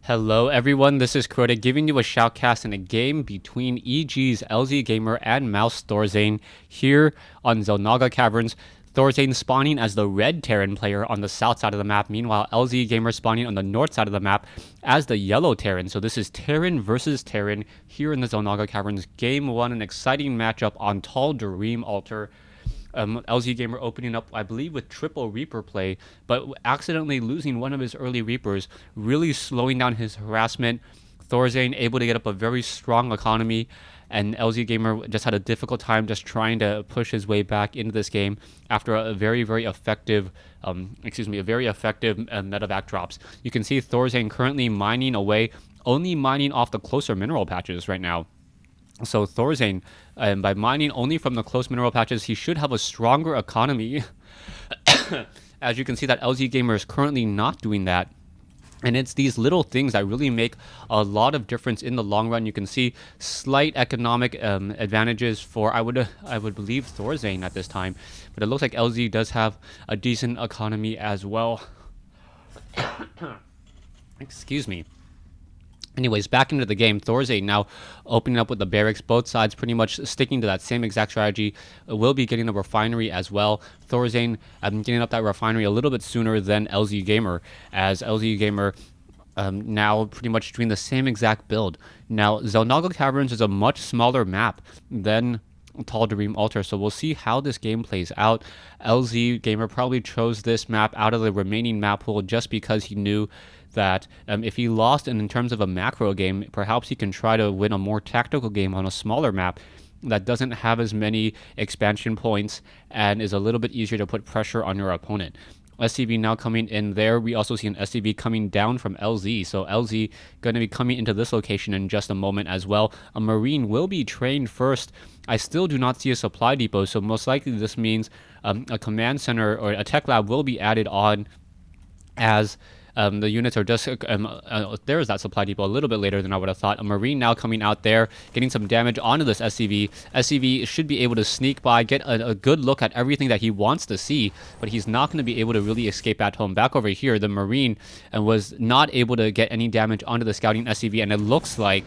Hello everyone, this is Crota giving you a shoutcast in a game between EG's LzGamer and Mouse Thorzain here on Zelnaga Caverns. Thorzain spawning as the red Terran player on the south side of the map, meanwhile LzGamer spawning on the north side of the map as the yellow Terran. So this is Terran versus Terran here in the Zelnaga Caverns. Game 1, an exciting matchup on Tall Dream Altar. LzGamer opening up, I believe, with triple Reaper play, but accidentally losing one of his early Reapers, really slowing down his harassment. Thorzain able to get up a very strong economy, and LzGamer just had a difficult time just trying to push his way back into this game after a very effective medevac drops. You can see Thorzain currently mining away, only mining off the closer mineral patches right now. So Thorzain, by mining only from the close mineral patches, he should have a stronger economy. As you can see that LzGamer is currently not doing that. And it's these little things that really make a lot of difference in the long run. You can see slight economic advantages for, I would believe, Thorzain at this time. But it looks like LZ does have a decent economy as well. Excuse me. Anyways, back into the game, Thorzain now opening up with the barracks, both sides pretty much sticking to that same exact strategy. Will be getting the refinery as well. Thorzain getting up that refinery a little bit sooner than LzGamer, as LzGamer now pretty much doing the same exact build. Now, Zelnaga Caverns is a much smaller map than Tall Dream Altar, so we'll see how this game plays out. LzGamer probably chose this map out of the remaining map pool just because he knew that if he lost in terms of a macro game, perhaps he can try to win a more tactical game on a smaller map that doesn't have as many expansion points and is a little bit easier to put pressure on your opponent. SCV now coming in there. We also see an SCV coming down from LZ. So LZ going to be coming into this location in just a moment as well. A Marine will be trained first. I still do not see a supply depot, so most likely this means a command center or a tech lab will be added on as the units are just, there is that supply depot a little bit later than I would have thought. A Marine now coming out there, getting some damage onto this SCV. SCV should be able to sneak by, get a good look at everything that he wants to see, but he's not going to be able to really escape at home. Back over here, the Marine was not able to get any damage onto the scouting SCV, and it looks like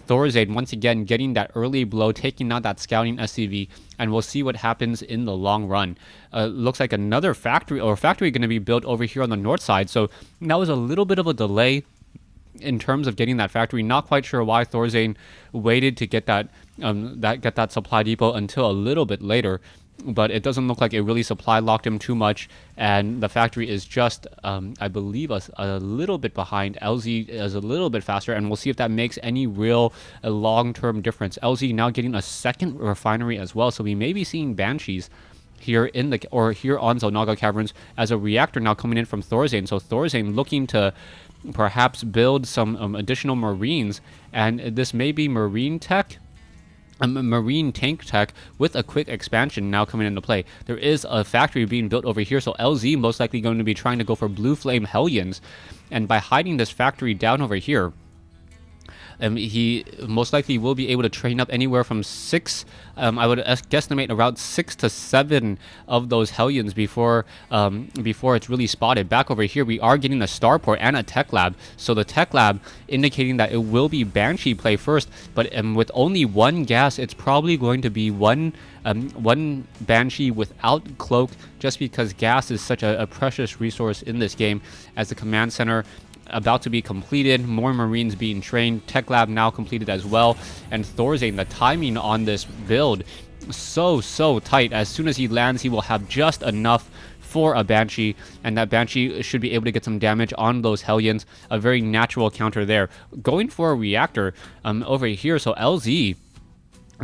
Thorzain once again getting that early blow, taking out that scouting SCV, and we'll see what happens in the long run. Looks like another factory going to be built over here on the north side, so that was a little bit of a delay in terms of getting that factory. Not quite sure why Thorzain waited to get that supply depot until a little bit later, but it doesn't look like it really supply locked him too much, and the factory is just, I believe, a little bit behind. LZ is a little bit faster, and we'll see if that makes any real long-term difference. LZ now getting a second refinery as well, so we may be seeing Banshees here on Zelnaga Caverns as a reactor now coming in from Thorzain. So Thorzain looking to perhaps build some additional Marines, and this may be Marine tech. Marine tank tech with a quick expansion now coming into play. There is a factory being built over here, so LZ most likely going to be trying to go for Blue Flame Hellions, and by hiding this factory down over here, he most likely will be able to train up anywhere from 6, I would guesstimate around 6 to 7 of those Hellions before it's really spotted. Back over here, we are getting a starport and a tech lab. So the tech lab indicating that it will be Banshee play first, but with only one gas, it's probably going to be one Banshee without cloak, just because gas is such a precious resource in this game. As the command center about to be completed, more Marines being trained, tech lab now completed as well, and Thorzain, the timing on this build so tight. As soon as he lands, he will have just enough for a Banshee, and that Banshee should be able to get some damage on those Hellions. A very natural counter there. Going for a reactor over here, so LZ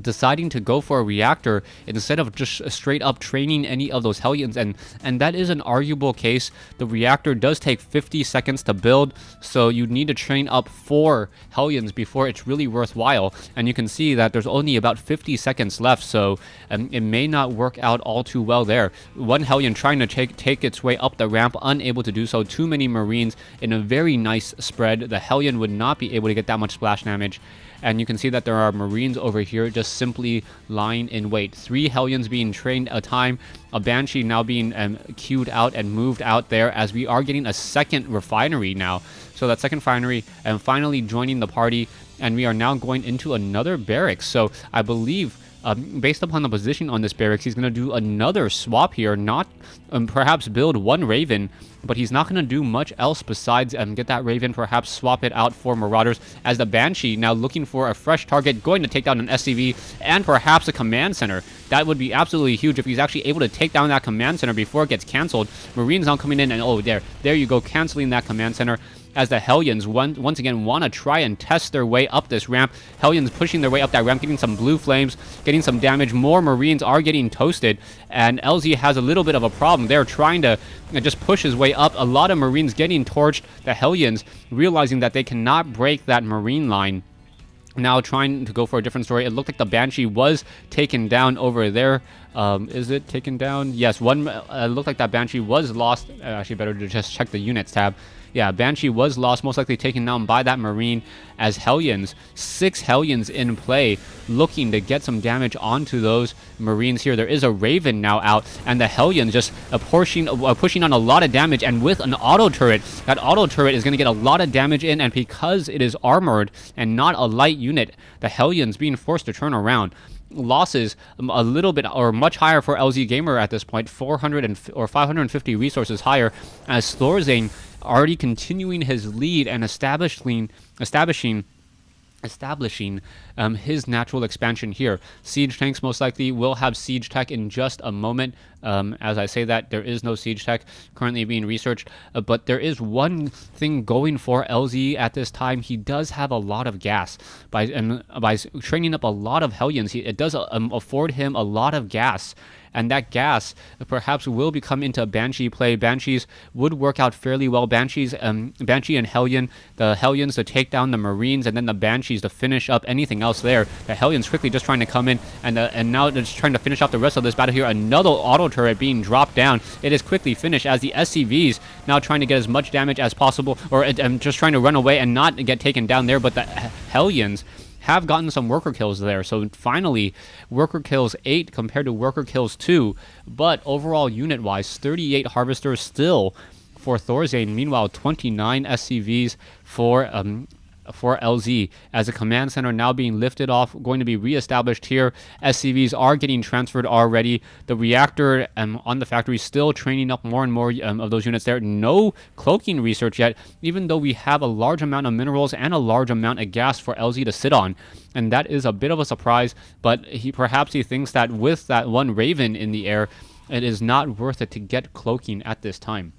deciding to go for a reactor instead of just straight up training any of those Hellions, and that is an arguable case. The reactor does take 50 seconds to build, so you need to train up 4 Hellions before it's really worthwhile, and you can see that there's only about 50 seconds left, so it may not work out all too well there. One Hellion trying to take its way up the ramp, unable to do so. Too many Marines in a very nice spread. The Hellion would not be able to get that much splash damage, and you can see that there are Marines over here just simply lying in wait. 3 Hellions being trained at a time. A Banshee now being queued out and moved out there, as we are getting a second refinery now. So that second finery, and finally joining the party, and we are now going into another barracks. So I believe, based upon the position on this barracks, he's going to do another swap here, not perhaps build one Raven, but he's not going to do much else besides get that Raven, perhaps swap it out for Marauders, as the Banshee now looking for a fresh target, going to take down an SCV and perhaps a command center. That would be absolutely huge if he's actually able to take down that command center before it gets canceled. Marines now coming in, and oh, there you go, canceling that command center, as the Hellions once again want to try and test their way up this ramp. Hellions pushing their way up that ramp, getting some blue flames, getting some damage. More Marines are getting toasted, and LZ has a little bit of a problem. They're trying to just push his way up. A lot of Marines getting torched. The Hellions realizing that they cannot break that Marine line, now trying to go for a different story. It looked like the Banshee was taken down over there. Is it taken down? Yes, one looked like that Banshee was lost. Actually, better to just check the units tab. Yeah, Banshee was lost, most likely taken down by that Marine, as Hellions, 6 Hellions in play, looking to get some damage onto those Marines here. There is a Raven now out, and the Hellions just pushing on a lot of damage, and with an auto turret, that auto turret is going to get a lot of damage in, and because it is armored and not a light unit, the Hellions being forced to turn around. Losses a little bit or much higher for LzGamer at this point, 400 or 550 resources higher, as Thorzain already continuing his lead and establishing his natural expansion here. Siege tanks most likely will have siege tech in just a moment. As I say that, there is no siege tech currently being researched, but there is one thing going for LZ at this time. He does have a lot of gas. By training up a lot of Hellions, it does afford him a lot of gas. And that gas perhaps will become into Banshee play. Banshees would work out fairly well. Banshee and Hellion, the Hellions to take down the Marines, and then the Banshees to finish up anything else there. The Hellions quickly just trying to come in, and now they're just trying to finish off the rest of this battle here. Another auto turret being dropped down. It is quickly finished, as the SCVs now trying to get as much damage as possible, or just trying to run away and not get taken down there. But the Hellions have gotten some worker kills there. So finally, worker kills 8 compared to worker kills 2. But overall, unit-wise, 38 harvesters still for Thorzain. Meanwhile, 29 SCVs for LZ, as a command center now being lifted off, going to be reestablished here. SCVs are getting transferred already. The reactor on the factory still training up more and more of those units there. No cloaking research yet, even though we have a large amount of minerals and a large amount of gas for LZ to sit on. And that is a bit of a surprise, but perhaps he thinks that with that one Raven in the air, it is not worth it to get cloaking at this time.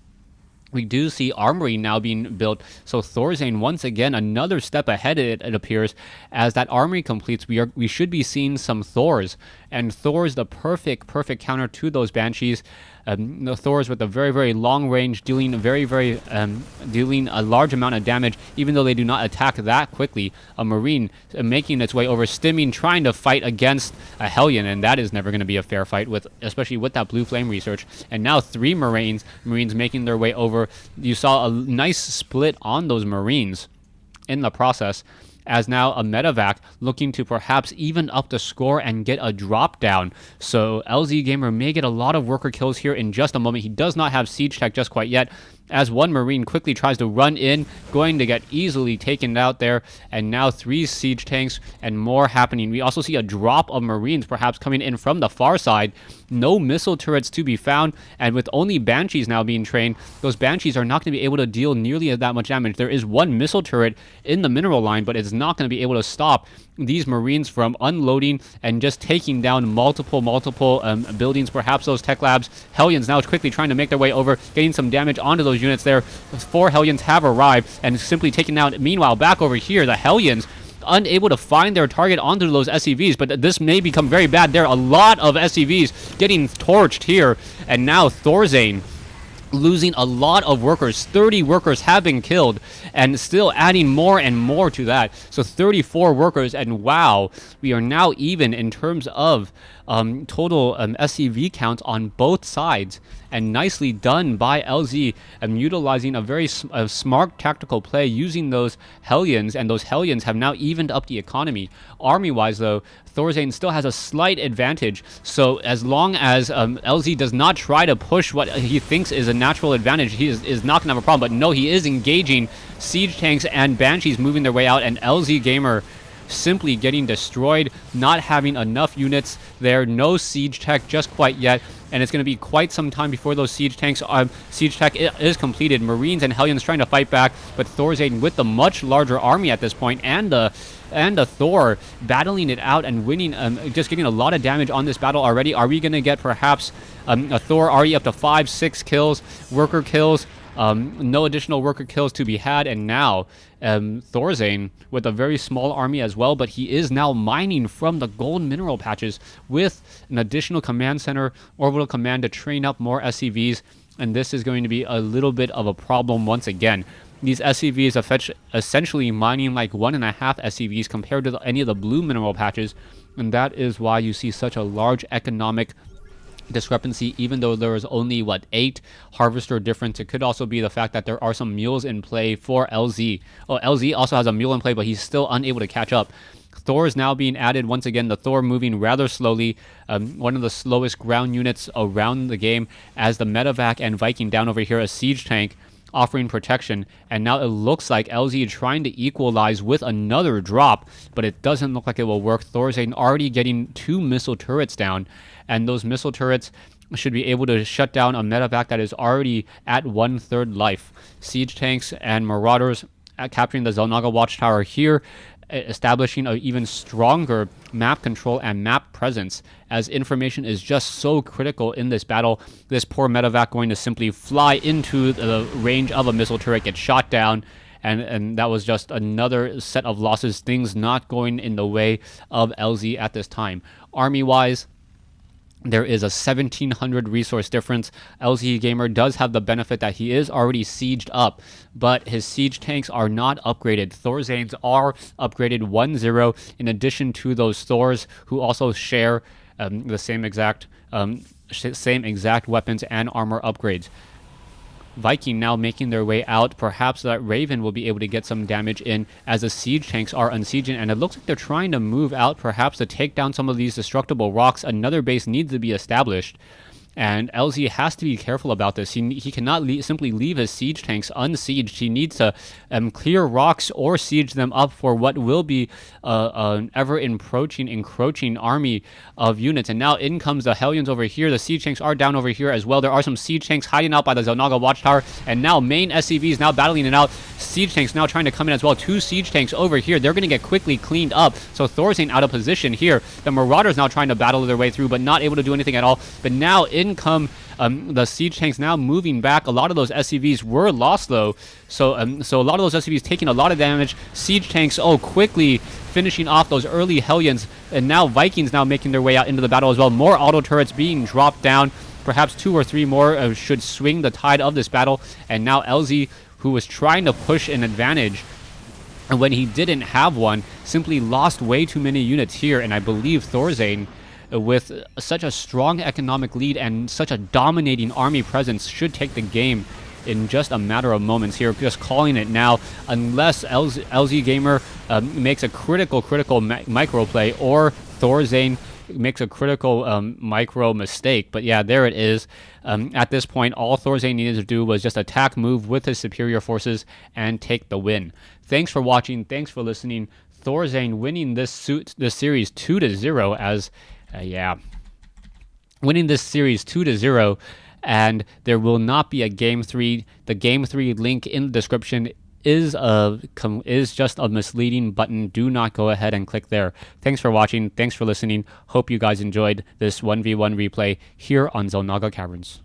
We do see armory now being built, so Thorzain once again another step ahead. It appears, as that armory completes, we should be seeing some Thors, and Thor's the perfect counter to those Banshees. The Thors with a very long range, dealing dealing a large amount of damage, even though they do not attack that quickly. A Marine making its way over, stimming, trying to fight against a Hellion, and that is never going to be a fair fight, especially with that blue flame research. And now 3 Marines making their way over. You saw a nice split on those Marines in the process, as now a medevac looking to perhaps even up the score and get a drop down. So LzGamer may get a lot of worker kills here in just a moment. He does not have siege tech just quite yet, as one Marine quickly tries to run in, going to get easily taken out there, and now 3 siege tanks and more happening. We also see a drop of Marines perhaps coming in from the far side. No missile turrets to be found, and with only Banshees now being trained, those Banshees are not going to be able to deal nearly that much damage. There is one missile turret in the mineral line, but it's not going to be able to stop these Marines from unloading and just taking down multiple buildings, perhaps those tech labs. Hellions now quickly trying to make their way over, getting some damage onto those units there. 4 Hellions have arrived and simply taken out. Meanwhile, back over here, the Hellions unable to find their target onto those SCVs, but this may become very bad. There are a lot of SCVs getting torched here, and now Thorzain losing a lot of workers. 30 workers have been killed, and still adding more and more to that. So 34 workers, and wow, we are now even in terms of total SCV count on both sides, and nicely done by LZ, utilizing a very smart tactical play using those Hellions, and those Hellions have now evened up the economy. Army-wise, though, Thorzain still has a slight advantage, so as long as LZ does not try to push what he thinks is a natural advantage, he is not going to have a problem. But no, he is engaging siege tanks and banshees moving their way out, and LzGamer simply getting destroyed, not having enough units there. No siege tech just quite yet, and it's going to be quite some time before those siege tech is completed. Marines and Hellions trying to fight back, but Thorzain with the much larger army at this point, and the Thor battling it out and winning, just getting a lot of damage on this battle already. Are we going to get perhaps a Thor already up to 5-6 kills, worker kills? No additional worker kills to be had, and now Thorzain with a very small army as well, but he is now mining from the gold mineral patches with an additional command center, orbital command to train up more SCVs, and this is going to be a little bit of a problem once again. These SCVs essentially mining like 1.5 SCVs compared to any of the blue mineral patches, and that is why you see such a large economic discrepancy, even though there is only 8 harvester difference. It could also be the fact that there are some mules in play for LZ. LZ also has a mule in play, but he's still unable to catch up. Thor is now being added once again. The Thor moving rather slowly, one of the slowest ground units around the game, as the medevac and Viking down over here, a siege tank offering protection, and now it looks like LZ trying to equalize with another drop, but it doesn't look like it will work. Thorzain already getting 2 missile turrets down, and those missile turrets should be able to shut down a medevac that is already at 1/3 life. Siege tanks and marauders capturing the Xel'Naga watchtower here, establishing an even stronger map control and map presence, as information is just so critical in this battle. This poor medevac going to simply fly into the range of a missile turret, get shot down, and that was just another set of losses. Things not going in the way of LZ at this time. Army-wise, there is a 1,700 resource difference. LzGamer does have the benefit that he is already sieged up, but his siege tanks are not upgraded. Thorzain's are upgraded 1-0, in addition to those Thors who also share the same exact weapons and armor upgrades. Viking now making their way out. Perhaps that Raven will be able to get some damage in as the siege tanks are unsieging, and it looks like they're trying to move out, perhaps to take down some of these destructible rocks. Another base needs to be established, and LZ has to be careful about this. He cannot simply leave his siege tanks unsieged. He needs to clear rocks or siege them up for what will be an encroaching army of units. And now in comes the Hellions over here. The siege tanks are down over here as well. There are some siege tanks hiding out by the Xel'Naga watchtower, and now main SCVs now battling it out. Siege tanks now trying to come in as well. 2 siege tanks over here. They're going to get quickly cleaned up. So Thorzain out of position here. The Marauders now trying to battle their way through, but not able to do anything at all. But now in come the siege tanks now moving back. A lot of those SCVs were lost though, so a lot of those SCVs taking a lot of damage. Siege tanks quickly finishing off those early Hellions, and now Vikings now making their way out into the battle as well. More auto turrets being dropped down. Perhaps 2 or 3 more should swing the tide of this battle. And now LZ, who was trying to push an advantage, and when he didn't have one, simply lost way too many units here. And I believe Thorzain, with such a strong economic lead and such a dominating army presence, should take the game in just a matter of moments here. Just calling it now, unless LzGamer makes a critical micro play, or Thorzain makes a critical micro mistake. But yeah, there it is. At this point, all Thorzain needed to do was just attack, move with his superior forces, and take the win. Thanks for watching. Thanks for listening. Thorzain winning this series 2-0 as winning this series 2-0, and there will not be a game 3. The game 3 link in the description is just a misleading button. Do not go ahead and click there. Thanks for watching. Thanks for listening. Hope you guys enjoyed this 1v1 replay here on Xel'Naga Caverns.